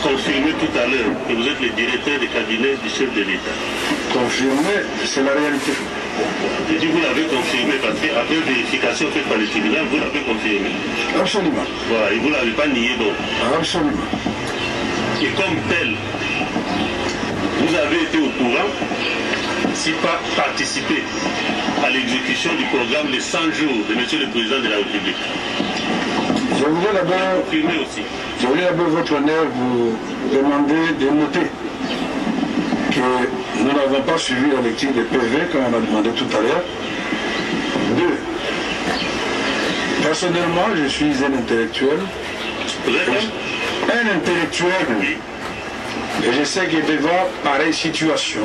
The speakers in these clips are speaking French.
confirmé tout à l'heure que vous êtes le directeur du cabinet du chef de l'État. Confirmé, c'est la réalité. J'ai dit vous l'avez confirmé parce qu'après vérification faite par le tribunal, vous l'avez confirmé. Absolument. Voilà, et vous ne l'avez pas nié donc. Absolument. Et comme tel, vous avez été au courant, si pas participé à l'exécution du programme de 100 jours de M. le Président de la République. Je voulais d'abord, confirmer aussi. Je voulais d'abord, votre honneur, vous demander de noter que nous n'avons pas suivi la lecture des PV comme on a demandé tout à l'heure. 2. Personnellement, je suis un intellectuel. Un intellectuel. Oui. Et je sais que devant pareille situation,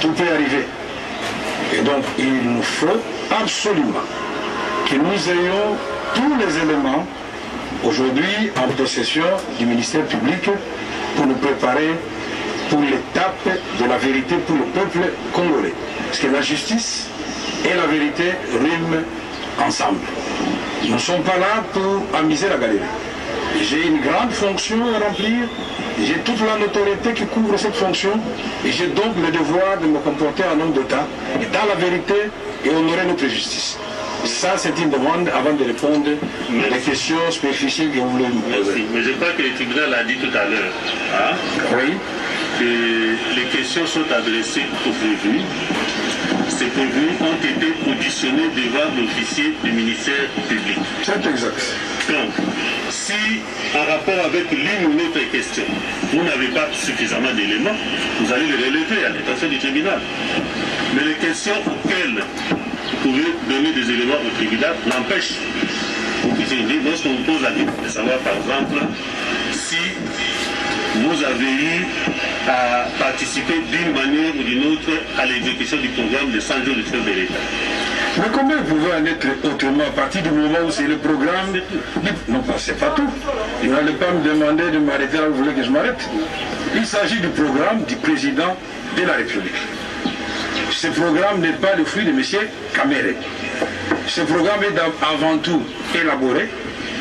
tout peut arriver. Et donc, il nous faut absolument que nous ayons tous les éléments aujourd'hui en possession du ministère public pour nous préparer pour l'étape de la vérité pour le peuple congolais. Parce que la justice et la vérité riment ensemble. Nous ne sommes pas là pour amuser la galerie. J'ai une grande fonction à remplir, j'ai toute la notoriété qui couvre cette fonction, et j'ai donc le devoir de me comporter en homme d'État, dans la vérité et honorer notre justice. Ça, c'est une demande avant de répondre aux questions superficielles que vous voulez nous poser. Mais je crois que le tribunal a dit tout à l'heure oui. Que les questions sont adressées aux prévenus. Ces prévenus ont été auditionnés devant l'officier du ministère public. C'est exact. Donc, si en rapport avec l'une ou l'autre question, vous n'avez pas suffisamment d'éléments, vous allez les relever à l'attention du tribunal. Mais les questions auxquelles vous pouvez donner des éléments au tribunal n'empêchent. Vous puissiez dire, lorsqu'on vous pose la question de savoir par exemple si vous avez eu à participer d'une manière ou d'une autre à l'exécution du programme de 100 jours de chef de l'État. Mais comment vous pouvez en être autrement à partir du moment où c'est le programme? Non, c'est pas tout. Vous n'allez pas me demander de m'arrêter là où vous voulez que je m'arrête. Il s'agit du programme du président de la République. Ce programme n'est pas le fruit de M. Kamere. Ce programme est avant tout élaboré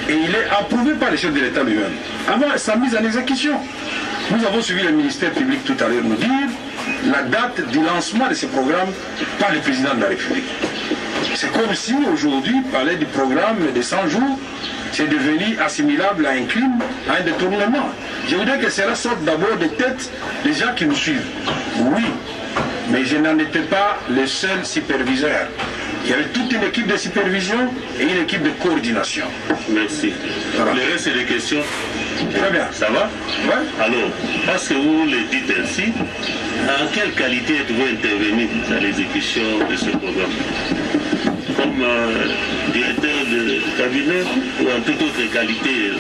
et il est approuvé par le chef de l'État lui-même. Avant sa mise en exécution, nous avons suivi le ministère public tout à l'heure nous dire la date du lancement de ce programme par le président de la République. C'est comme si aujourd'hui, parler du programme des 100 jours, c'est devenu assimilable à un crime, à un détournement. Je voudrais que cela sorte d'abord des têtes des gens qui nous suivent. Oui, mais je n'en étais pas le seul superviseur. Il y avait toute une équipe de supervision et une équipe de coordination. Merci. Voilà. Le reste, c'est des questions. Très bien. Ça va? Ouais. Alors, parce que vous le dites ainsi, en quelle qualité êtes-vous intervenu dans l'exécution de ce programme? Comme directeur de cabinet ou en toute autre qualité?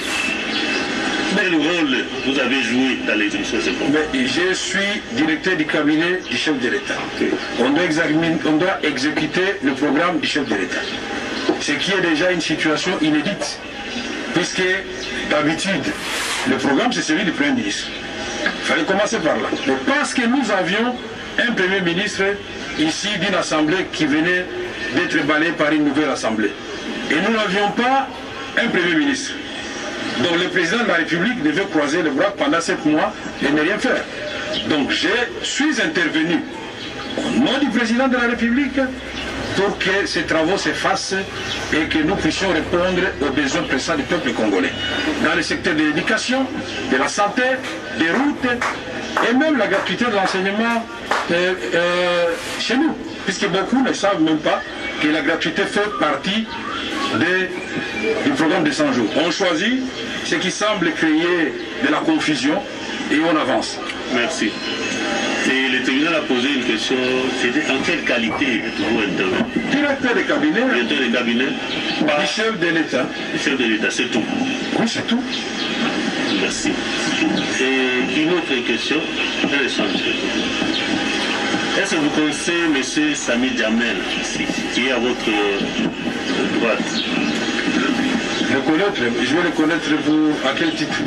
Quel rôle vous avez joué dans l'exécution de ce programme? Je suis directeur du cabinet du chef de l'État. Okay. On doit exécuter le programme du chef de l'État. Ce qui est déjà une situation inédite. Puisque d'habitude, le programme c'est celui du Premier ministre. Il fallait commencer par là. Mais parce que nous avions un Premier ministre ici d'une assemblée qui venait d'être balayée par une nouvelle assemblée. Et nous n'avions pas un Premier ministre. Donc le président de la République devait croiser les bras pendant 7 mois et ne rien faire. Donc je suis intervenu au nom du président de la République pour que ces travaux se fassent et que nous puissions répondre aux besoins pressants du peuple congolais. Dans le secteur de l'éducation, de la santé, des routes et même la gratuité de l'enseignement chez nous. Puisque beaucoup ne savent même pas que la gratuité fait partie du programme de 100 jours. On choisit ce qui semble créer de la confusion et on avance. Merci. Et le tribunal a posé une question, c'était en quelle qualité êtes-vous intervenu? Directeur de cabinet. Directeur de cabinet. Du chef de l'État. Du chef de l'État, c'est tout. Oui, c'est tout. Merci. Et une autre question, elle est simple. Est-ce que vous connaissez M. Sami Djamel, qui est à votre droite? Je vais le connaître à quel titre?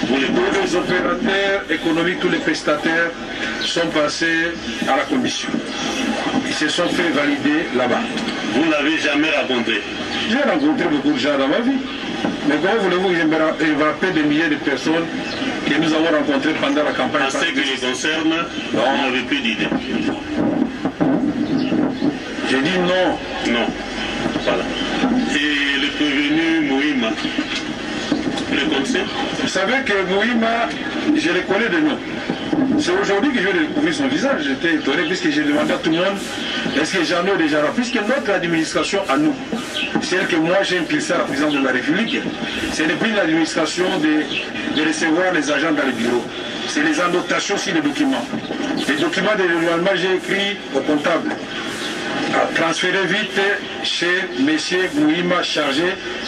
Tous les opérateurs économiques, tous les prestataires sont passés à la commission. Ils se sont fait valider là-bas. Vous ne l'avez jamais rencontré? J'ai rencontré beaucoup de gens dans ma vie. Mais comment voulez-vous évaper des milliers de personnes que nous avons rencontrées pendant la campagne? En ce qui les concerne, on n'avait plus d'idée. J'ai dit non. Non. Voilà. Et le prévenu Moïma, le conseil? Vous savez que Moïma, je le connais de nom. C'est aujourd'hui que je vais découvrir son visage. J'étais étonné puisque j'ai demandé à tout le monde est-ce que j'en ai déjà là? Puisque notre administration à nous, celle que moi j'ai impulsée à la présidence de la République, c'est depuis l'administration de recevoir les agents dans les bureaux. C'est les annotations sur les documents. Les documents de l'éloignement, j'ai écrit au comptable. Transférer vite chez M. Moïma, chargé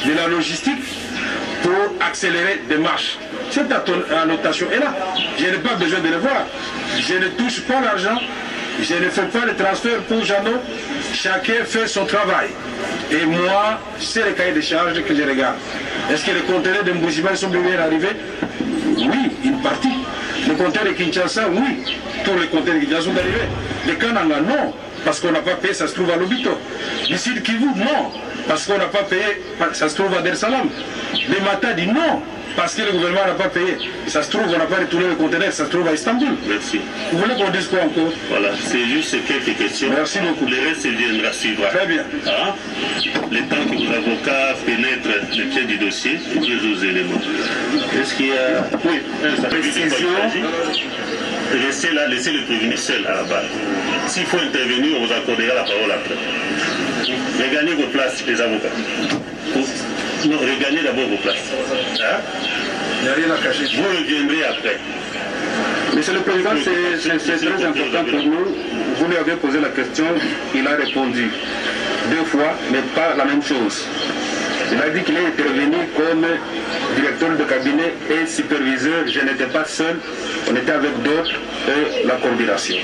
de la logistique, pour accélérer des marches. Cette annotation est là. Je n'ai pas besoin de le voir. Je ne touche pas l'argent. Je ne fais pas le transfert pour Jeannot. Chacun fait son travail. Et moi, c'est le cahier de charges que je regarde. Est-ce que les conteneurs de Mboujima sont bien arrivés? Oui, une partie. Les conteneurs de Kinshasa, oui. Tous les conteneurs de Kinshasa sont arrivés. Les Kananga, non. Parce qu'on n'a pas payé, ça se trouve à Lobito. Du Sud Kivu, non. Parce qu'on n'a pas payé, ça se trouve à Dar es Salaam. Les Matadi, non. Parce que le gouvernement n'a pas payé. Ça se trouve, on n'a pas retourné le conteneur, ça se trouve à Istanbul. Merci. Vous voulez qu'on dise quoi encore? Voilà, c'est juste quelques questions. Merci beaucoup. Le reste viendra suivre. Très bien. Hein? Le temps que vos avocats pénètrent le pied du dossier, les autres éléments. Est-ce qu'il y a... Oui, précision. Restez là, laissez le prévenu seul à la barre. S'il faut intervenir, on vous accordera la parole après. Regagnez vos places, les avocats. Non, regagnez d'abord vos places. Hein? Il n'y a rien à cacher. Vous reviendrez après. Monsieur le Président, c'est très important pour nous. Vous lui avez posé la question, il a répondu 2 fois, mais pas la même chose. Il a dit qu'il est intervenu comme directeur de cabinet et superviseur. Je n'étais pas seul, on était avec d'autres et la coordination.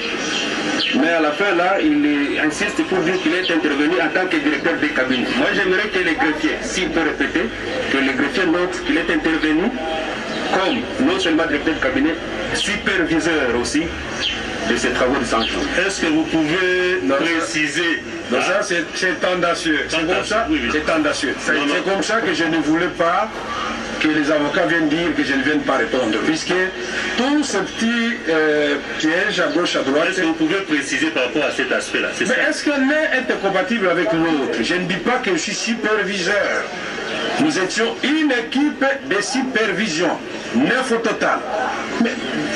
Mais à la fin, là, il insiste pour dire qu'il est intervenu en tant que directeur de cabinet. Moi, j'aimerais que les greffiers, s'il peut répéter, que les greffiers notent qu'il est intervenu comme non seulement directeur de cabinet, superviseur aussi de ces travaux de sanction. Est-ce que vous pouvez préciser? Donc ça, c'est tendancieux. C'est comme ça, oui, oui. C'est tendancieux. C'est comme ça que je ne voulais pas que les avocats viennent dire que je ne vienne pas répondre. Puisque tous ces petits pièges à gauche, à droite... Est-ce que vous pouvez préciser par rapport à cet aspect-là? Mais est-ce que l'un est incompatible avec l'autre? Je ne dis pas que je suis superviseur. Nous étions une équipe de supervision, 9 au total. Mais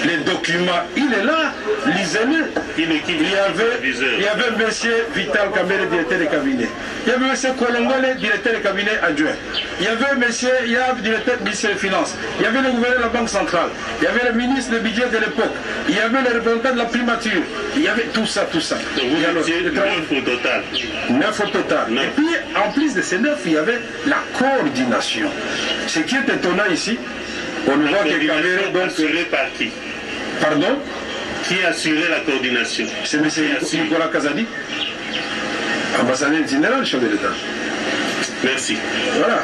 les documents, il est là, lisez-le. Une équipe Il y avait M. Vital Kamere, directeur de cabinet. Il y avait M. Kolongole, directeur de cabinet adjoint. Il y avait M. Yav, directeur ministère des Finances. Il y avait le gouverneur de la Banque centrale. Il y avait le ministre du budget de l'époque. Il y avait le représentant de la primature. Il y avait tout ça, tout ça. Donc vous étiez 9 au total. 9 au total. 9. Et puis, en plus de ces 9, il y avait la coordination. Ce qui est étonnant ici, on voit que Kamere... donc assurée par qui? Pardon? Qui assurait la coordination? C'est M. Nicolas Kazadi, ambassadeur général, chef de l'État. Merci. Voilà.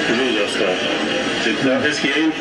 Je vous assois. Est-ce qu'il y a une